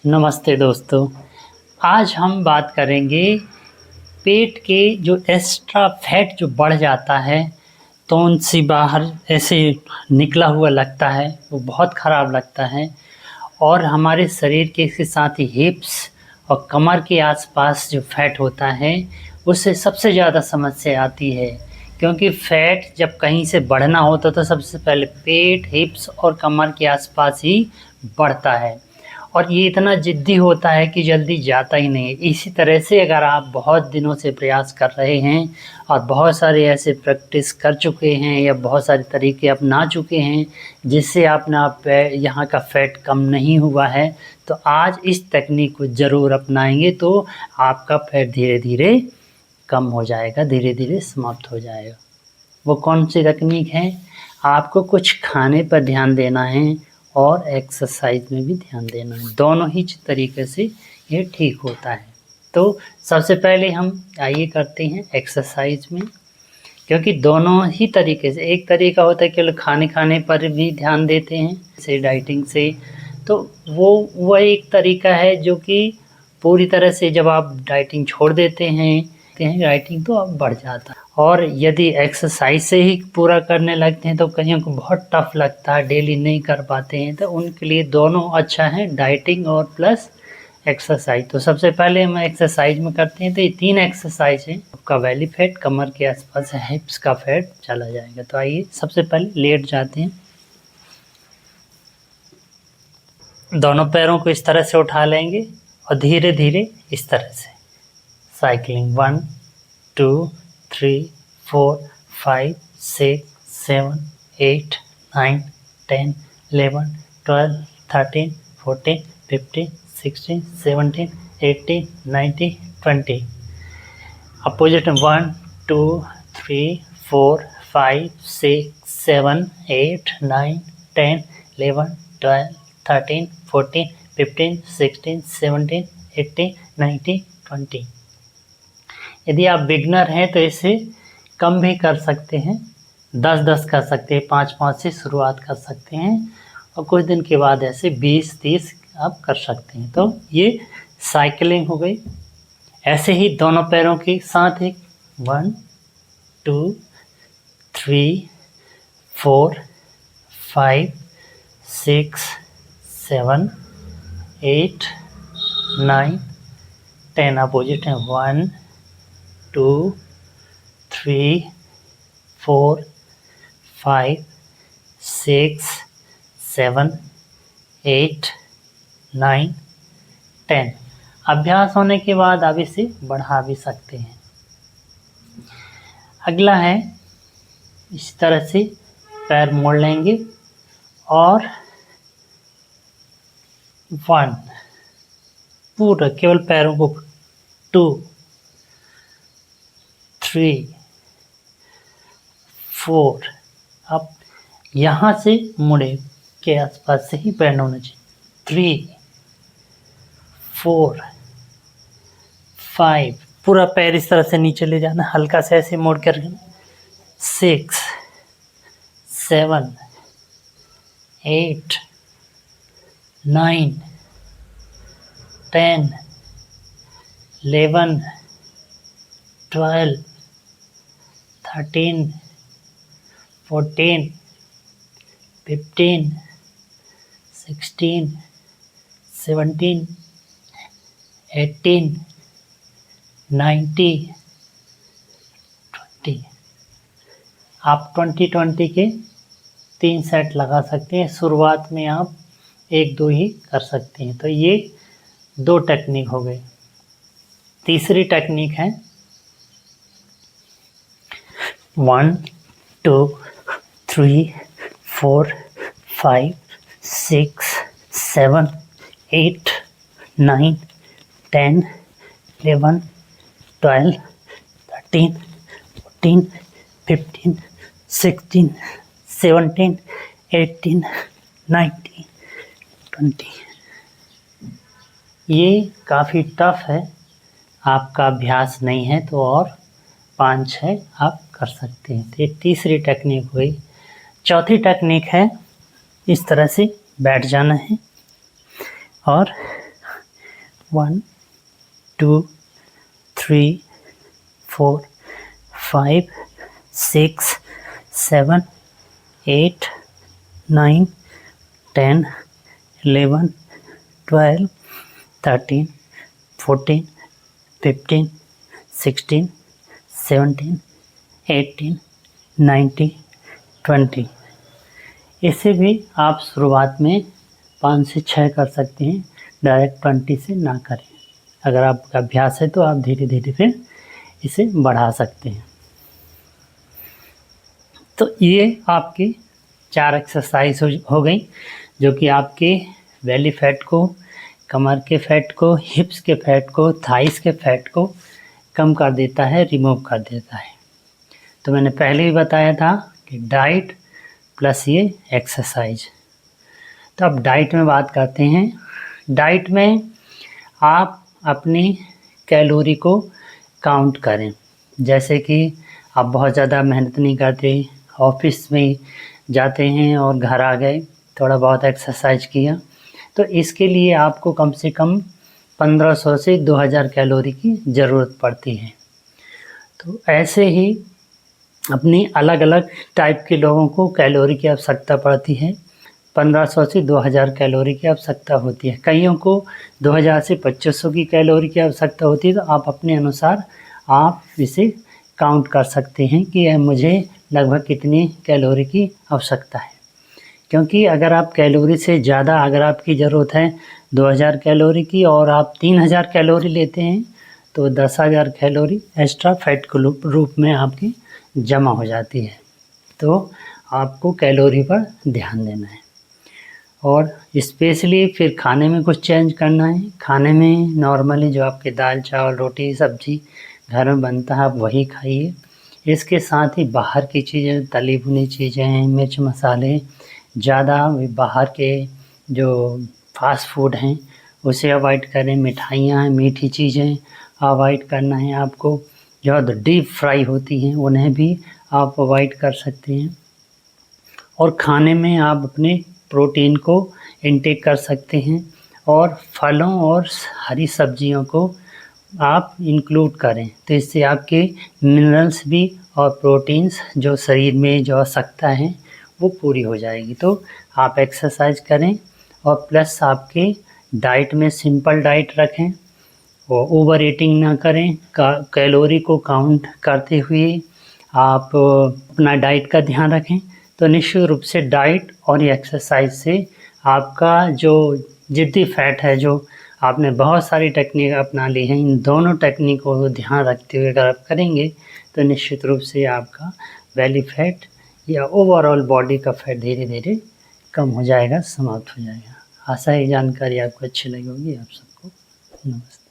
नमस्ते दोस्तों। आज हम बात करेंगे पेट के जो एक्स्ट्रा फैट जो बढ़ जाता है, तौन सी बाहर ऐसे निकला हुआ लगता है, वो बहुत ख़राब लगता है और हमारे शरीर के इसके साथ ही हिप्स और कमर के आसपास जो फैट होता है उससे सबसे ज़्यादा समस्या आती है। क्योंकि फैट जब कहीं से बढ़ना होता तो सबसे पहले पेट, हिप्स और कमर के आसपास ही बढ़ता है और ये इतना ज़िद्दी होता है कि जल्दी जाता ही नहीं है। इसी तरह से अगर आप बहुत दिनों से प्रयास कर रहे हैं और बहुत सारे ऐसे प्रैक्टिस कर चुके हैं या बहुत सारे तरीके अपना चुके हैं जिससे अपना यहाँ का फैट कम नहीं हुआ है, तो आज इस तकनीक को ज़रूर अपनाएंगे तो आपका फैट धीरे धीरे कम हो जाएगा, धीरे धीरे समाप्त हो जाएगा। वो कौन सी तकनीक है? आपको कुछ खाने पर ध्यान देना है और एक्सरसाइज में भी ध्यान देना है। दोनों ही तरीके से ये ठीक होता है। तो सबसे पहले हम आइए करते हैं एक्सरसाइज में, क्योंकि दोनों ही तरीके से, एक तरीका होता है कि लोग खाने पर भी ध्यान देते हैं जैसे डाइटिंग से, तो वो एक तरीका है जो कि पूरी तरह से जब आप डाइटिंग छोड़ देते हैं डाइटिंग तो अब बढ़ जाता है। और यदि एक्सरसाइज से ही पूरा करने लगते हैं तो कईयों को बहुत टफ लगता है, डेली नहीं कर पाते हैं, तो उनके लिए दोनों अच्छा है, डाइटिंग और प्लस एक्सरसाइज। तो सबसे पहले हम एक्सरसाइज में करते हैं तो ये 3 एक्सरसाइज हैं। आपका बेली फैट, कमर के आसपास हिप्स का फैट चला जाएगा। तो आइए सबसे पहले लेट जाते हैं, दोनों पैरों को इस तरह से उठा लेंगे और धीरे धीरे इस तरह से साइकिलिंग 1 2 3 4 5 6 7 8 9 10 11 12 13 14 15 16 17 18 19 20। अपोजिट 1 2 3 4 5 6 7 8 9 10 11 12 13 14 15 16 17 18 19 20। यदि आप बिगनर हैं तो इसे कम भी कर सकते हैं, 10-10 कर सकते हैं, 5-5 से शुरुआत कर सकते हैं और कुछ दिन के बाद ऐसे 20-30 आप कर सकते हैं। तो ये साइकिलिंग हो गई। ऐसे ही दोनों पैरों के साथ एक 1 2 3 4 5 6 7 8 9 10। अपोजिट है 1 2 3 4 5 6 7 8 9 10। अभ्यास होने के बाद आप इसे बढ़ा भी सकते हैं। अगला है इस तरह से पैर मोड़ लेंगे और 1 पूरा केवल पैरों को 2 3 4। अब यहाँ से मुड़े के आसपास से ही पैर होना चाहिए। 3 4 5 पूरा पैर इस तरह से नीचे ले जाना, हल्का से ऐसे मोड़ कर 6 7 8 9 10 11 12 13 14 15 16 17 18 19 20। आप 20-20 के 3 सेट लगा सकते हैं। शुरुआत में आप 1-2 ही कर सकते हैं। तो ये 2 टेक्निक हो गई। तीसरी टेक्निक है 1 2 3 4 5 6 7 8 9 10 11 12 13 14 15 16 17 18 19 20। ये काफ़ी टफ है, आपका अभ्यास नहीं है तो और 5-6 आप कर सकते हैं। तो ये तीसरी टेक्निक हुई। चौथी टेक्निक है इस तरह से बैठ जाना है और 1 2 3 4 5 6 7 8 9 10 11 12 13 14 15 16 17 18 19 20। इसे भी आप शुरुआत में 5 से 6 कर सकते हैं, डायरेक्ट 20 से ना करें। अगर आपका अभ्यास है तो आप धीरे धीरे फिर इसे बढ़ा सकते हैं। तो ये आपकी 4 एक्सरसाइज हो गई, जो कि आपके बेली फैट को, कमर के फैट को, हिप्स के फैट को, थाइस के फैट को कम कर देता है, रिमूव कर देता है। तो मैंने पहले ही बताया था कि डाइट प्लस ये एक्सरसाइज। तो अब डाइट में बात करते हैं। डाइट में आप अपनी कैलोरी को काउंट करें। जैसे कि आप बहुत ज़्यादा मेहनत नहीं करते, ऑफिस में जाते हैं और घर आ गए, थोड़ा बहुत एक्सरसाइज किया, तो इसके लिए आपको कम से कम 1500 से 2000 कैलोरी की ज़रूरत पड़ती है। तो ऐसे ही अपनी अलग अलग टाइप के लोगों को कैलोरी की आवश्यकता पड़ती है। 1500 से 2000 कैलोरी की आवश्यकता होती है। कईयों को 2000 से 2500 की कैलोरी की आवश्यकता होती है। तो आप अपने अनुसार आप इसे काउंट कर सकते हैं कि मुझे लगभग कितनी कैलोरी की आवश्यकता है। क्योंकि अगर आप कैलोरी से ज़्यादा, अगर आपकी ज़रूरत है 2000 कैलोरी की और आप 3000 कैलोरी लेते हैं, तो 10000 कैलोरी एक्स्ट्रा फैट के रूप में आपकी जमा हो जाती है। तो आपको कैलोरी पर ध्यान देना है। और स्पेशली फिर खाने में कुछ चेंज करना है। खाने में नॉर्मली जो आपके दाल चावल रोटी सब्जी घर में बनता है, आप वही खाइए। इसके साथ ही बाहर की चीज़ें, तली भुनी चीज़ें, मिर्च मसाले ज़्यादा, बाहर के जो फास्ट फूड हैं उसे अवॉइड करें। मिठाइयाँ, मीठी चीज़ें अवॉइड करना है आपको। जो डीप फ्राई होती हैं उन्हें भी आप अवॉइड कर सकते हैं। और खाने में आप अपने प्रोटीन को इनटेक कर सकते हैं और फलों और हरी सब्जियों को आप इंक्लूड करें। तो इससे आपके मिनरल्स भी और प्रोटीन्स जो शरीर में जो आवश्यकता है वो पूरी हो जाएगी। तो आप एक्सरसाइज करें और प्लस आपके डाइट में सिंपल डाइट रखें और ओवर ईटिंग ना करें। कैलोरी को काउंट करते हुए आप अपना डाइट का ध्यान रखें। तो निश्चित रूप से डाइट और एक्सरसाइज से आपका जो जिद्दी फैट है, जो आपने बहुत सारी टेक्निक अपना ली हैं, इन दोनों टेक्निकों को ध्यान रखते हुए अगर आप करेंगे तो निश्चित रूप से आपका बेली फैट या ओवरऑल बॉडी का फैट धीरे धीरे कम हो जाएगा, समाप्त हो जाएगा। आशा है जानकारी आपको अच्छी लगी होगी। आप सबको नमस्ते।